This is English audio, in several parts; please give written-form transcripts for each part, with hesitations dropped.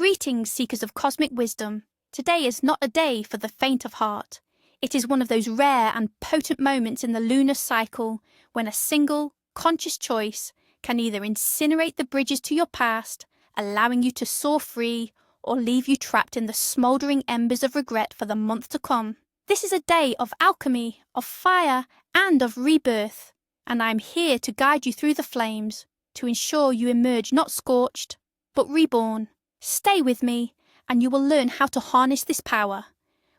Greetings, seekers of cosmic wisdom. Today is not a day for the faint of heart. It is one of those rare and potent moments in the lunar cycle when a single, conscious choice can either incinerate the bridges to your past, allowing you to soar free, or leave you trapped in the smouldering embers of regret for the month to come. This is a day of alchemy, of fire, and of rebirth, and I am here to guide you through the flames, to ensure you emerge not scorched, but reborn. Stay with me, and you will learn how to harness this power.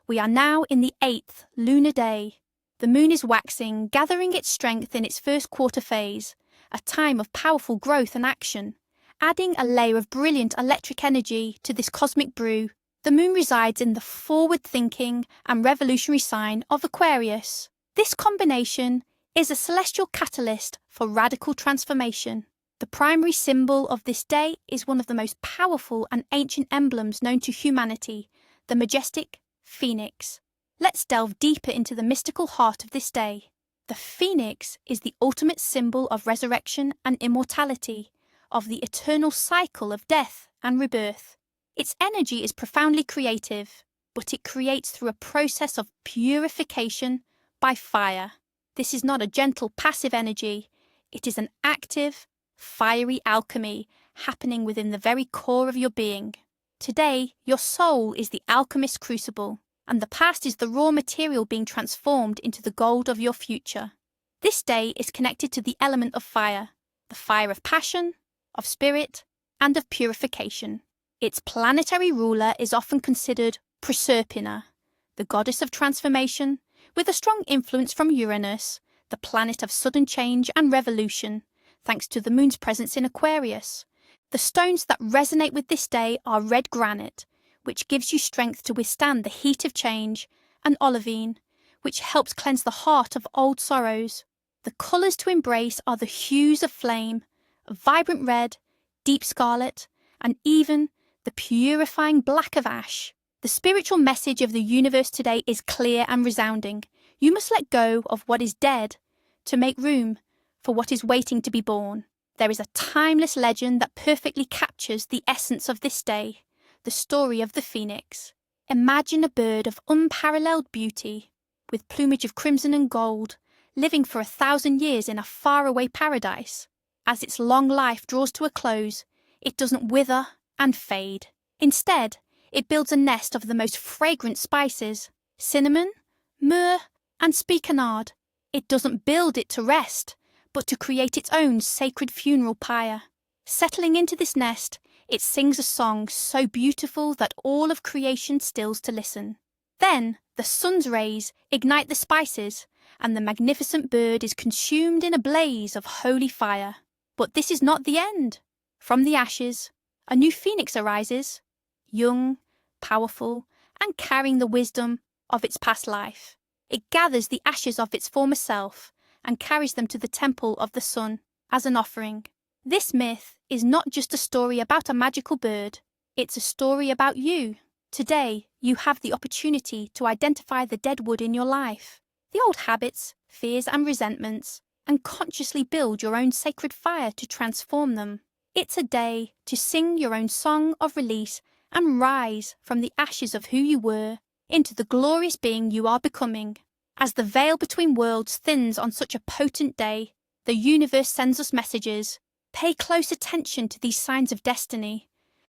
We are now in the 8th lunar day. The moon is waxing, gathering its strength in its first quarter phase, a time of powerful growth and action. Adding a layer of brilliant electric energy to this cosmic brew, the moon resides in the forward-thinking and revolutionary sign of Aquarius. This combination is a celestial catalyst for radical transformation. The primary symbol of this day is one of the most powerful and ancient emblems known to humanity, the majestic phoenix. Let's delve deeper into the mystical heart of this day. The phoenix is the ultimate symbol of resurrection and immortality, of the eternal cycle of death and rebirth. Its energy is profoundly creative, but it creates through a process of purification by fire. This is not a gentle, passive energy. It is an active, fiery alchemy happening within the very core of your being. Today, your soul is the alchemist's crucible, and the past is the raw material being transformed into the gold of your future. This day is connected to the element of fire, the fire of passion, of spirit, and of purification. Its planetary ruler is often considered Proserpina, the goddess of transformation, with a strong influence from Uranus, the planet of sudden change and revolution, thanks to the moon's presence in Aquarius. The stones that resonate with this day are red granite, which gives you strength to withstand the heat of change, and olivine, which helps cleanse the heart of old sorrows. The colours to embrace are the hues of flame, vibrant red, deep scarlet, and even the purifying black of ash. The spiritual message of the universe today is clear and resounding. You must let go of what is dead to make room for what is waiting to be born. There is a timeless legend that perfectly captures the essence of this day, the story of the phoenix. Imagine a bird of unparalleled beauty, with plumage of crimson and gold, living for 1,000 years in a faraway paradise. As its long life draws to a close, it doesn't wither and fade. Instead, it builds a nest of the most fragrant spices, cinnamon, myrrh, and spikenard. It doesn't build it to rest, but to create its own sacred funeral pyre. Settling into this nest, it sings a song so beautiful that all of creation stills to listen. Then, the sun's rays ignite the spices, and the magnificent bird is consumed in a blaze of holy fire. But this is not the end. From the ashes, a new phoenix arises, young, powerful, and carrying the wisdom of its past life. It gathers the ashes of its former self and carries them to the temple of the sun as an offering. This myth is not just a story about a magical bird, it's a story about you. Today, you have the opportunity to identify the dead wood in your life, the old habits, fears, and resentments, and consciously build your own sacred fire to transform them. It's a day to sing your own song of release and rise from the ashes of who you were into the glorious being you are becoming. As the veil between worlds thins on such a potent day, the universe sends us messages. Pay close attention to these signs of destiny.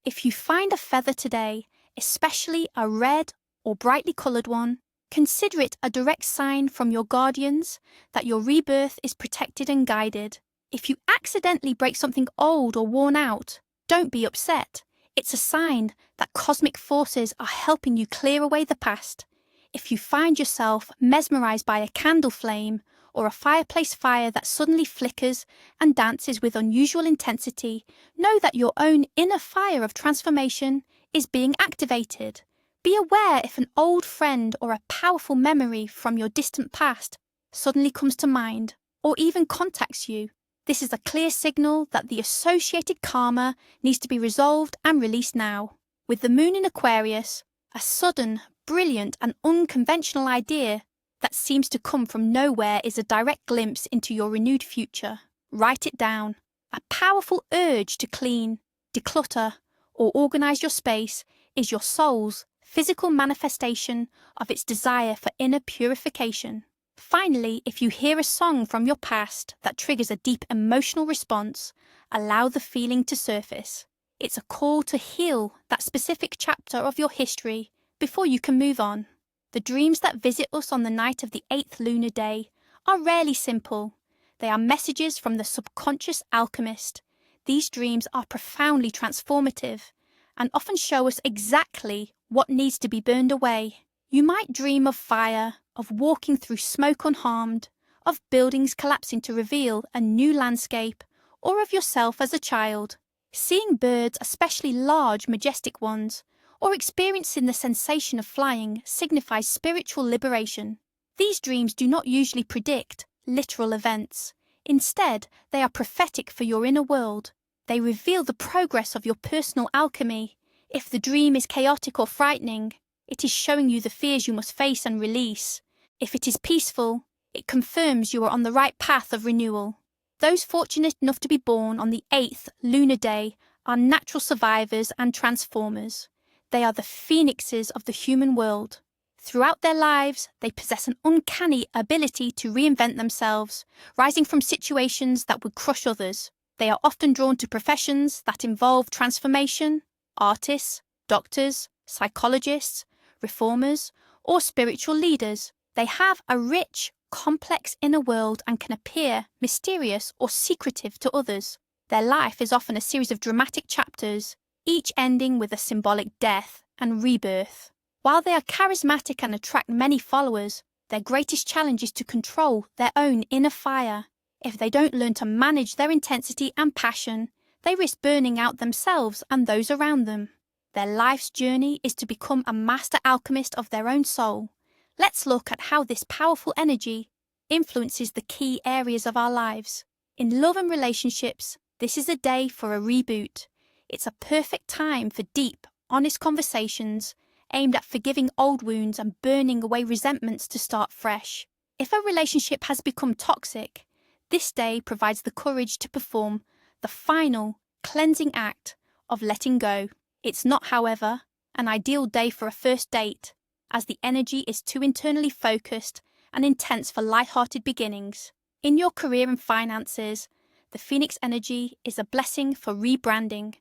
If you find a feather today, especially a red or brightly coloured one, consider it a direct sign from your guardians that your rebirth is protected and guided. If you accidentally break something old or worn out, don't be upset. It's a sign that cosmic forces are helping you clear away the past. If you find yourself mesmerised by a candle flame or a fireplace fire that suddenly flickers and dances with unusual intensity, know that your own inner fire of transformation is being activated. Be aware if an old friend or a powerful memory from your distant past suddenly comes to mind or even contacts you. This is a clear signal that the associated karma needs to be resolved and released now. With the moon in Aquarius, a sudden, brilliant and unconventional idea that seems to come from nowhere is a direct glimpse into your renewed future. Write it down. A powerful urge to clean, declutter, or organize your space is your soul's physical manifestation of its desire for inner purification. Finally, if you hear a song from your past that triggers a deep emotional response, allow the feeling to surface. It's a call to heal that specific chapter of your history before you can move on. The dreams that visit us on the night of the 8th lunar day are rarely simple. They are messages from the subconscious alchemist. These dreams are profoundly transformative and often show us exactly what needs to be burned away. You might dream of fire, of walking through smoke unharmed, of buildings collapsing to reveal a new landscape, or of yourself as a child. Seeing birds, especially large, majestic ones, or experiencing the sensation of flying signifies spiritual liberation. These dreams do not usually predict literal events. Instead, they are prophetic for your inner world. They reveal the progress of your personal alchemy. If the dream is chaotic or frightening, it is showing you the fears you must face and release. If it is peaceful, it confirms you are on the right path of renewal. Those fortunate enough to be born on the 8th lunar day are natural survivors and transformers. They are the phoenixes of the human world. Throughout their lives, they possess an uncanny ability to reinvent themselves, rising from situations that would crush others. They are often drawn to professions that involve transformation: artists, doctors, psychologists, reformers, or spiritual leaders. They have a rich, complex inner world and can appear mysterious or secretive to others. Their life is often a series of dramatic chapters, each ending with a symbolic death and rebirth. While they are charismatic and attract many followers, their greatest challenge is to control their own inner fire. If they don't learn to manage their intensity and passion, they risk burning out themselves and those around them. Their life's journey is to become a master alchemist of their own soul. Let's look at how this powerful energy influences the key areas of our lives. In love and relationships, this is a day for a reboot. It's a perfect time for deep, honest conversations aimed at forgiving old wounds and burning away resentments to start fresh. If a relationship has become toxic, this day provides the courage to perform the final, cleansing act of letting go. It's not, however, an ideal day for a first date, as the energy is too internally focused and intense for light-hearted beginnings. In your career and finances, the Phoenix energy is a blessing for rebranding,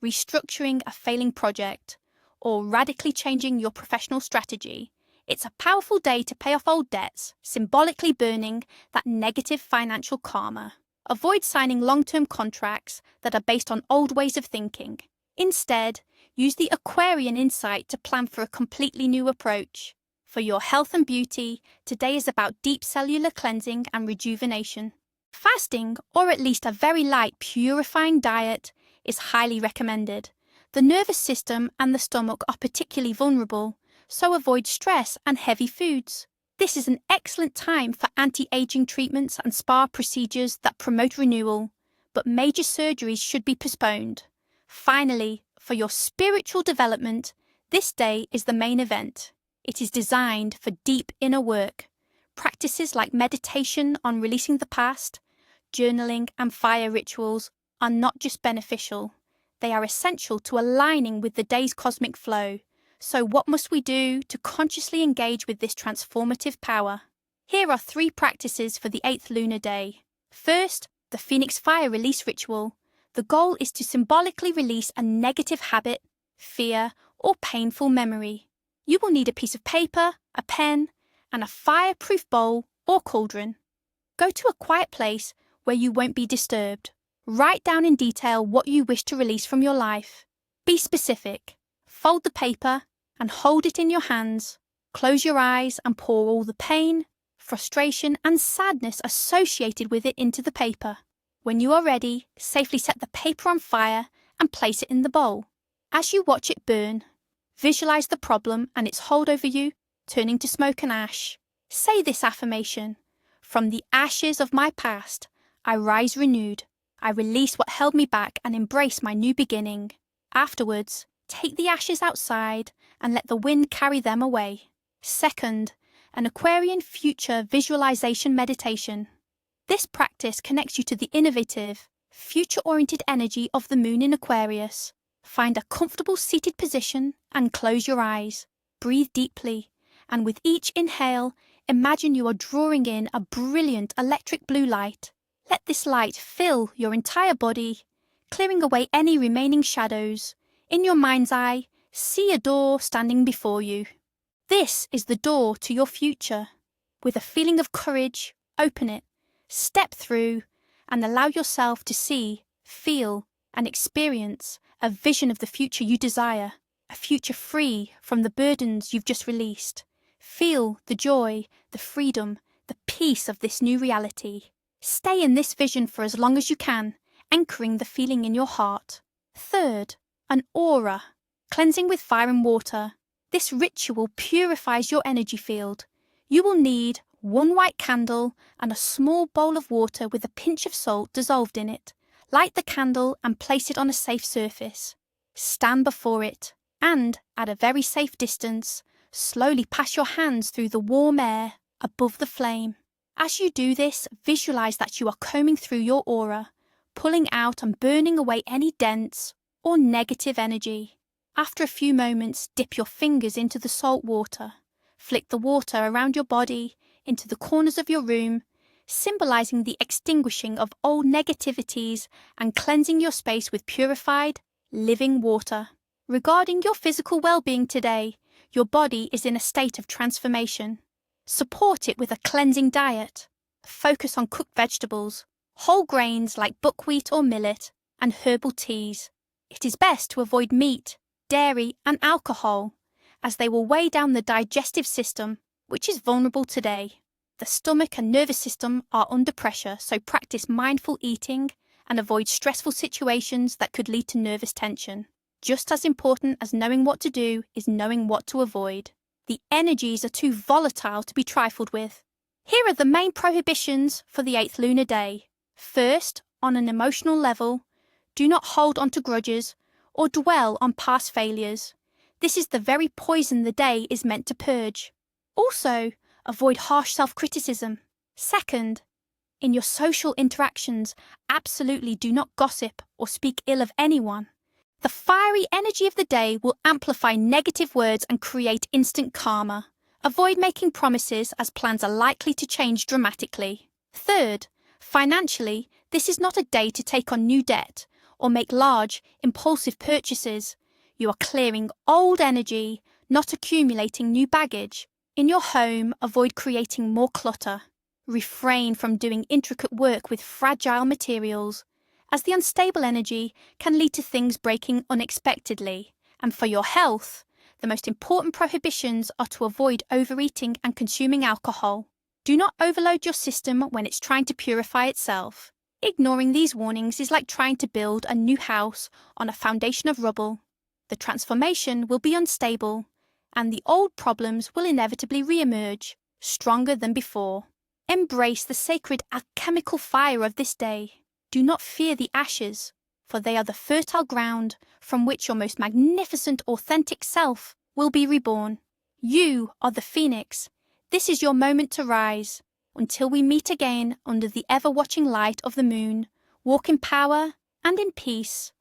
restructuring a failing project, or radically changing your professional strategy. It's a powerful day to pay off old debts, symbolically burning that negative financial karma. Avoid signing long-term contracts that are based on old ways of thinking. Instead, use the Aquarian insight to plan for a completely new approach. For your health and beauty, today is about deep cellular cleansing and rejuvenation. Fasting, or at least a very light, purifying diet, is highly recommended. The nervous system and the stomach are particularly vulnerable, so avoid stress and heavy foods. This is an excellent time for anti-aging treatments and spa procedures that promote renewal, but major surgeries should be postponed. Finally, for your spiritual development, this day is the main event. It is designed for deep inner work. Practices like meditation on releasing the past, journaling, and fire rituals are not just beneficial. They are essential to aligning with the day's cosmic flow. So what must we do to consciously engage with this transformative power? Here are 3 practices for the 8th lunar day. First, the Phoenix Fire release ritual. The goal is to symbolically release a negative habit, fear, or painful memory. You will need a piece of paper, a pen, and a fireproof bowl or cauldron. Go to a quiet place where you won't be disturbed. Write down in detail what you wish to release from your life. Be specific. Fold the paper and hold it in your hands. Close your eyes and pour all the pain, frustration, and sadness associated with it into the paper. When you are ready, safely set the paper on fire and place it in the bowl. As you watch it burn, visualize the problem and its hold over you, turning to smoke and ash. Say this affirmation: "From the ashes of my past, I rise renewed. I release what held me back and embrace my new beginning." Afterwards, take the ashes outside and let the wind carry them away. Second, an Aquarian future visualization meditation. This practice connects you to the innovative, future-oriented energy of the moon in Aquarius. Find a comfortable seated position and close your eyes. Breathe deeply, and with each inhale, imagine you are drawing in a brilliant electric blue light. Let this light fill your entire body, clearing away any remaining shadows. In your mind's eye, see a door standing before you. This is the door to your future. With a feeling of courage, open it, step through, and allow yourself to see, feel, and experience a vision of the future you desire, a future free from the burdens you've just released. Feel the joy, the freedom, the peace of this new reality. Stay in this vision for as long as you can, anchoring the feeling in your heart. Third, an aura. Cleansing with fire and water. This ritual purifies your energy field. You will need one white candle and a small bowl of water with a pinch of salt dissolved in it. Light the candle and place it on a safe surface. Stand before it and, at a very safe distance, slowly pass your hands through the warm air above the flame. As you do this, visualize that you are combing through your aura, pulling out and burning away any dense or negative energy. After a few moments, dip your fingers into the salt water. Flick the water around your body, into the corners of your room, symbolizing the extinguishing of old negativities and cleansing your space with purified, living water. Regarding your physical well-being today, your body is in a state of transformation. Support it with a cleansing diet. Focus on cooked vegetables, whole grains like buckwheat or millet, and herbal teas. It is best to avoid meat, dairy, and alcohol, as they will weigh down the digestive system, which is vulnerable today. The stomach and nervous system are under pressure, so practice mindful eating and avoid stressful situations that could lead to nervous tension. Just as important as knowing what to do is knowing what to avoid. The energies are too volatile to be trifled with. Here are the main prohibitions for the 8th lunar day. First, on an emotional level, do not hold on to grudges or dwell on past failures. This is the very poison the day is meant to purge. Also, avoid harsh self-criticism. Second, in your social interactions, absolutely do not gossip or speak ill of anyone. The fiery energy of the day will amplify negative words and create instant karma. Avoid making promises as plans are likely to change dramatically. Third, financially, this is not a day to take on new debt or make large, impulsive purchases. You are clearing old energy, not accumulating new baggage. In your home, avoid creating more clutter. Refrain from doing intricate work with fragile materials, as the unstable energy can lead to things breaking unexpectedly. And for your health, the most important prohibitions are to avoid overeating and consuming alcohol. Do not overload your system when it's trying to purify itself. Ignoring these warnings is like trying to build a new house on a foundation of rubble. The transformation will be unstable, and the old problems will inevitably re-emerge, stronger than before. Embrace the sacred alchemical fire of this day. Do not fear the ashes, for they are the fertile ground from which your most magnificent authentic self will be reborn. You are the phoenix. This is your moment to rise. Until we meet again under the ever-watching light of the moon, walk in power and in peace.